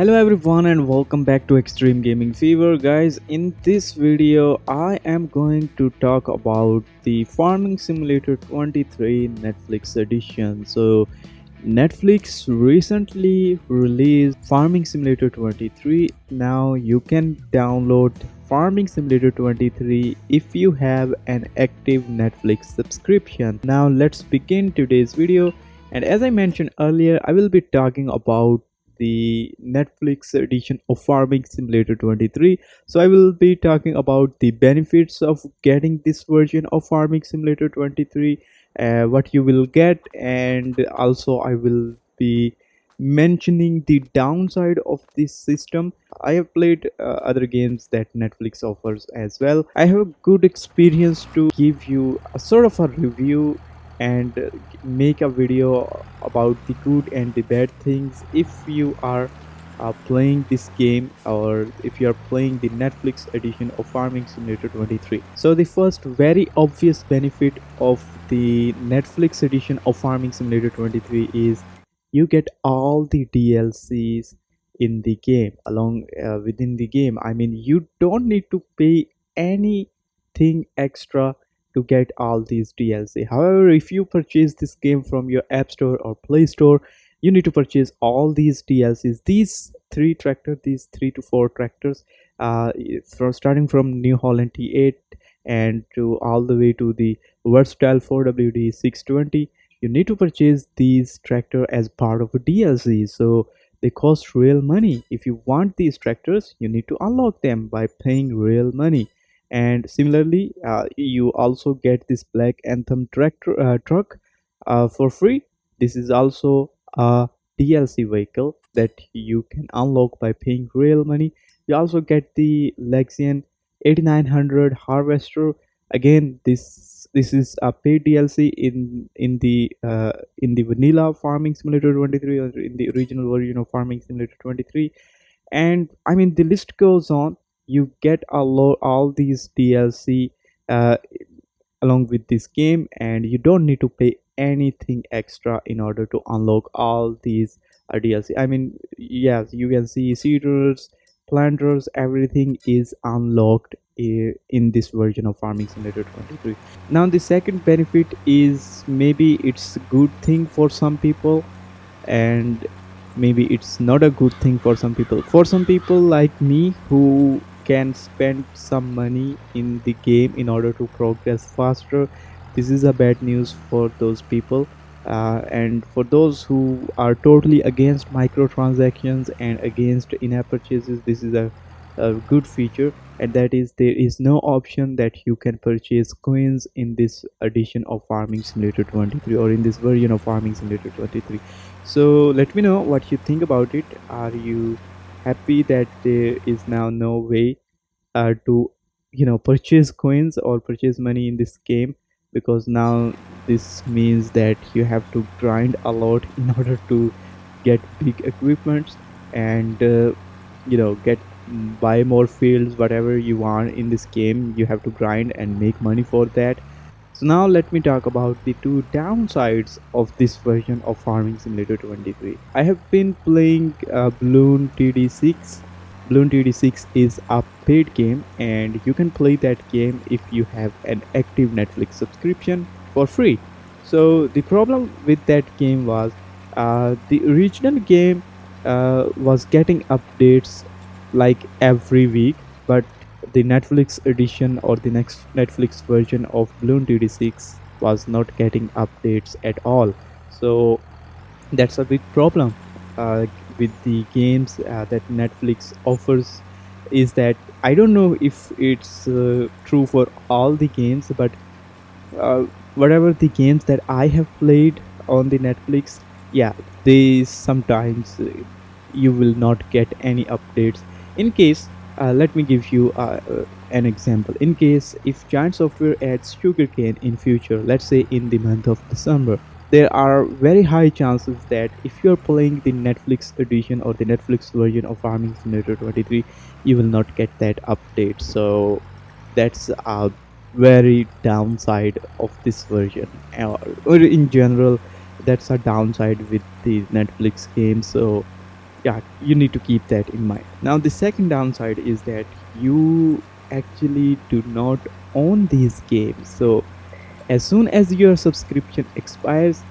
Hello everyone and welcome back to Extreme Gaming Fever. Guys, in this video I am going to talk about the Farming Simulator 23 Netflix edition. So Netflix recently released Farming Simulator 23. Now you can download Farming Simulator 23 if you have an active Netflix subscription. Now let's begin today's video, and as I mentioned earlier, I will be talking about the Netflix edition of Farming Simulator 23. So I will be talking about the benefits of getting this version of Farming Simulator 23, what you will get, and also I will be mentioning the downside of this system. I have played other games that Netflix offers as well. I have a good experience to give you a sort of a review and make a video about the good and the bad things if you are playing this game, or if you are playing the Netflix edition of Farming Simulator 23. So the first very obvious benefit of the Netflix edition of Farming Simulator 23 is you get all the DLCs in the game along within the game. I mean, you don't need to pay anything extra to get all these DLC. However, if you purchase this game from your App Store or Play Store, you need to purchase all these DLCs. These 3 to 4 tractors, from starting from New Holland T8 and to all the way to the versatile 4WD 620. You need to purchase these tractor as part of a DLC. So they cost real money. If you want these tractors, you need to unlock them by paying real money. And similarly, you also get this Black Anthem truck for free. This is also a DLC vehicle that you can unlock by paying real money. You also get the Lexian 8900 harvester. Again, this is a paid DLC in the vanilla Farming Simulator 23, or in the original version of Farming Simulator 23. And I mean, the list goes on. You get all these DLC uh, along with this game, and you don't need to pay anything extra in order to unlock all these DLC. I mean, yes, you can see seeders, planters, everything is unlocked in this version of Farming Simulator 23. Now the second benefit is, maybe it's a good thing for some people, and maybe it's not a good thing for some people. For some people like me, who can spend some money in the game in order to progress faster, this is a bad news for those people. And for those who are totally against microtransactions and against in-app purchases, this is a good feature, and that is, there is no option that you can purchase coins in this edition of Farming Simulator 23, or in this version of Farming Simulator 23. So let me know what you think about it. Are you happy that there is now no way to purchase coins or purchase money in this game? Because now this means that you have to grind a lot in order to get big equipments, and get buy more fields, whatever you want in this game. You have to grind and make money for that. So now let me talk about the two downsides of this version of Farming Simulator 23. I have been playing Bloon TD6. Bloon TD6 is a paid game, and you can play that game if you have an active Netflix subscription for free. So the problem with that game was, the original game was getting updates like every week, but the Netflix edition, or the next Netflix version of Bloon TD6, was not getting updates at all. So that's a big problem with the games that Netflix offers. Is that, I don't know if it's true for all the games, but whatever the games that I have played on the Netflix, yeah, they sometimes you will not get any updates. In case, let me give you an example. In case if Giant Software adds sugarcane in future, let's say in the month of December, there are very high chances that if you're playing the Netflix edition or the Netflix version of Farming Simulator 23, you will not get that update. So that's a very downside of this version, or in general, that's a downside with the Netflix games. So Yeah, you need to keep that in mind. Now the second downside is that you actually do not own these games. So as soon as your subscription expires,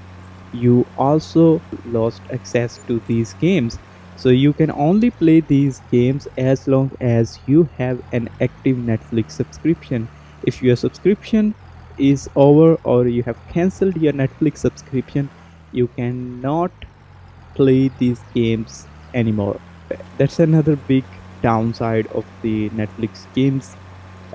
you also lost access to these games. So you can only play these games as long as you have an active Netflix subscription. If your subscription is over or you have cancelled your Netflix subscription, you cannot play these games anymore. That's another big downside of the Netflix games,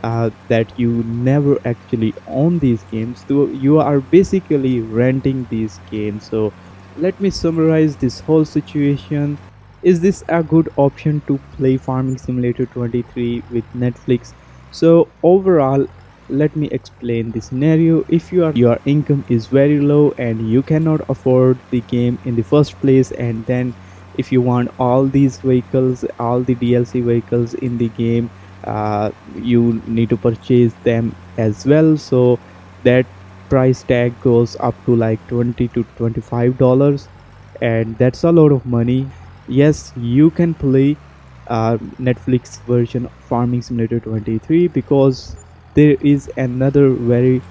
that you never actually own these games. So you are basically renting these games. So let me summarize this whole situation. Is this a good option to play Farming Simulator 23 with Netflix? So overall, let me explain the scenario. If your income is very low and you cannot afford the game in the first place, and then if you want all these vehicles, all the DLC vehicles in the game, you need to purchase them as well. So that price tag goes up to like 20 to $25, and that's a lot of money. Yes, you can play Netflix version of Farming Simulator 23, because there is another very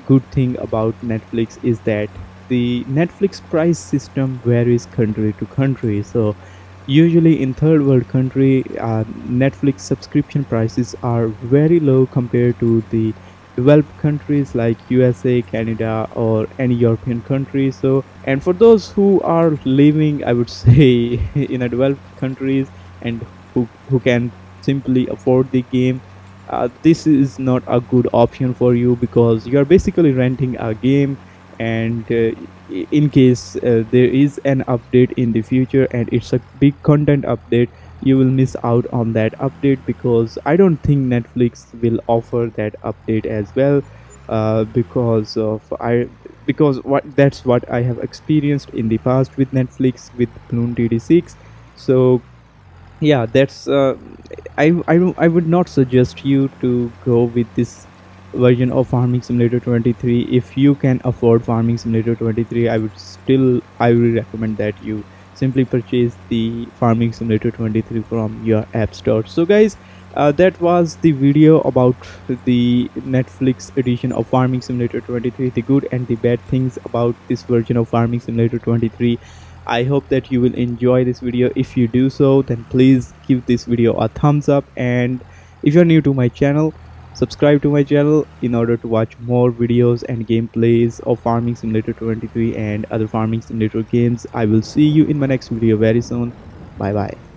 good thing about Netflix is that the Netflix price system varies country to country. So usually in third world country, Netflix subscription prices are very low compared to the developed countries like USA, Canada, or any European country. So, and for those who are living, I would say, in a developed countries, and who can simply afford the game, this is not a good option for you, because you are basically renting a game. And in case there is an update in the future and it's a big content update, you will miss out on that update, because I don't think Netflix will offer that update as well, because what that's what I have experienced in the past with Netflix with Bloon TD6. So yeah, that's I would not suggest you to go with this version of Farming Simulator 23. If you can afford Farming Simulator 23, I will recommend that you simply purchase the Farming Simulator 23 from your app store. So guys, that was the video about the Netflix edition of Farming Simulator 23, the good and the bad things about this version of Farming Simulator 23. I hope that you will enjoy this video. If you do so, then please give this video a thumbs up, and if you're new to my channel, subscribe to my channel in order to watch more videos and gameplays of Farming Simulator 23 and other Farming Simulator games. I will see you in my next video very soon. Bye bye.